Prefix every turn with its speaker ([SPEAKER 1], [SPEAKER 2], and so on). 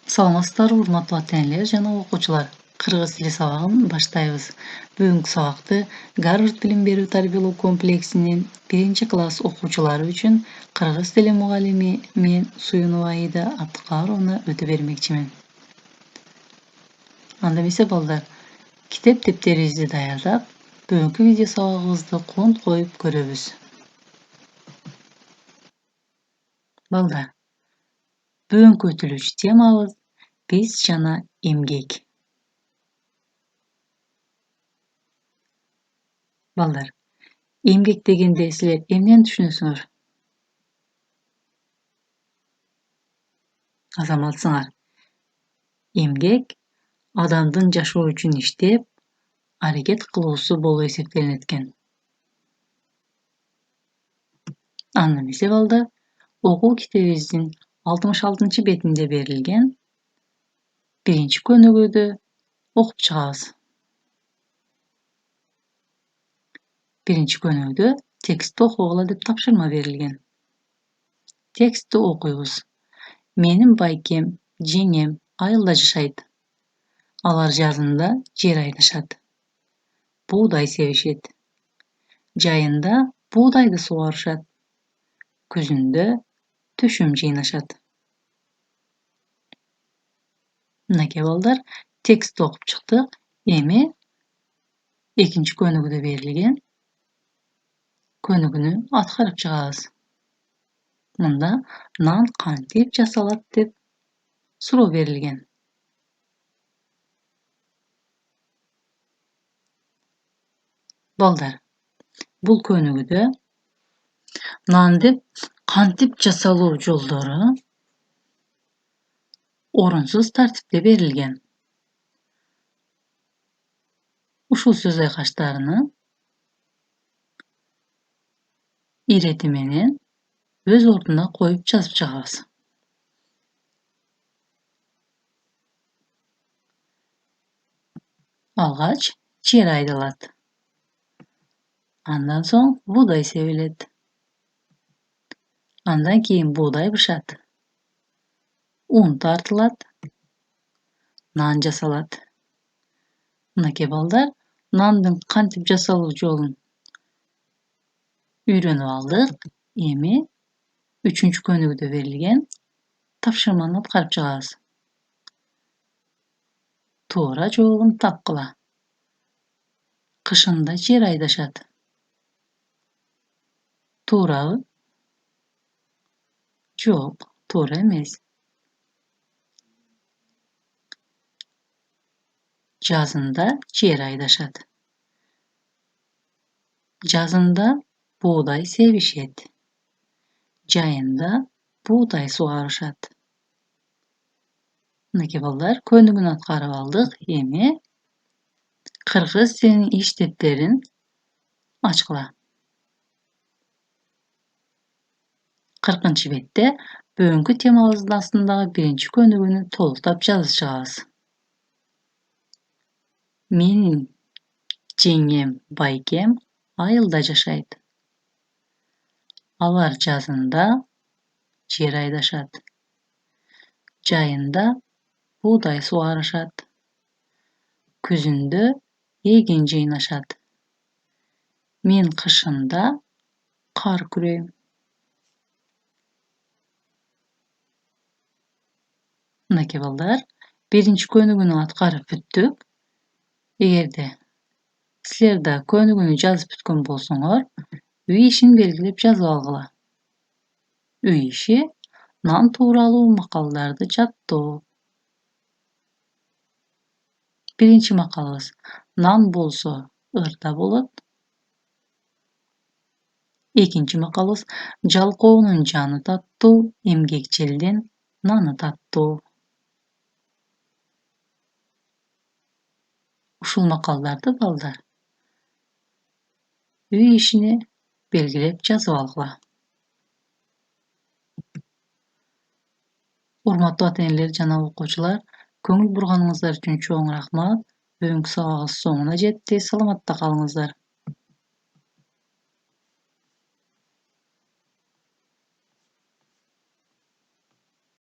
[SPEAKER 1] Саламатсыздарбы, урматтуу ата-энелер жана окуучулар. Кыргыз тили сабагын баштайбыз. Бүгүнкү сабакты Гарвард билим берүү тарбиялоо комплексинин 1-класс окуучулары үчүн кыргыз тили мугалими мен Суюнова Аида Абдыкаровна өтө бермекчимин. Анда эмесе балдар, китеп дептерибизди даярдап, бүгүнкү видео сабагыбызды кунт коюп көрөбүз. Балдар, бүгүнкү өтүлүүчү темабыз биз жана эмгек. Балдар, эмгек дегенде силер эмнени түшүнөсүңөр? Азаматсыңар. Эмгек адамдын жашоо үчүн иштеп, аракет кылуусу болуп эсептелинет экен. Анда эмесе балдар, окуу китебибиздин 66-бетинде берилген 1-көнүгүүдө окуп чыгабыз. 1-көнүгүүдө текстти окугула деп тапшырма берилген. Текстти окуйбуз. Менин байкем, жеңем айылда жашайт. Алар жазында жер айдашат. Буудай себишет. Жайында буудайды сугарышат. Күзүндө түшүм жыйнашат. Мынакей балдар, текстти окуп чыктык. Эми 2-көнүгүдө берилген көнүгүүнү аткарып чыгабыз. Мында нан кантип жасалат деп суроо берилген. Балдар, бул көнүгүүдө нанды кантип жасалуу жолдору орунсуз тартипте берилген. Ушул сөз айкаштарыны ирети менен өз ордуна коюп жазып чыгабыз. Алгач жер айдалат. Андан соң буудай себилет. Андан кийин буудай бышат. Un тартылат. Нан жасалат. Мынакей балдар, нандын кантип жасалуу жолун үйрөнүп алдык. Эми 3-көнүгүдө берилген тапшырманы аткарып чыгабыз. Туура жообун тапкыла. Кышында жер айдашат. Туурабы? Жок, туура эмес. Жазында жер айдашат. Жазында буудай себишет. Жайында буудай сугарышат. Мынакей балдар, көнүгүүнү аткарып алдык. Эми кыргыз тилинин иш дептерин ачкыла. 40-бетте бүгүнкү темабыздын астындагы 1-көнүгүүнү толуктап жазып чыгабыз. Менин жеңем, байкем айылда жашайт. Алар жазында жер айдашат. Жайында буудай сугарышат. Күзүндө эгин жыйнашат. Мен кышында кар күрөйм. Мынакей балдар, 1-көнүгүүнү аткарып бүттүк. Эгерде силер да көнүгүүнү жазып бүткөн болсоңор, үй ишин белгилеп жазып алгыла. Үй иши нан тууралуу макалдарды жаттоо. 1 макалыбыз: нан болсо ырда болот. 2 макалыбыз: жалкоонун жаны таттуу, эмгекчилдин наны таттуу. Ушул макалдарды балдар үй ишине белгилеп жазып алгыла. Урматтуу ата-энелер жана окуучулар, көңүл бурганыңыздар үчүн чоң рахмат. Бүгүнкү сабагыбыз соңуна жетти. Саламатта калыңыздар.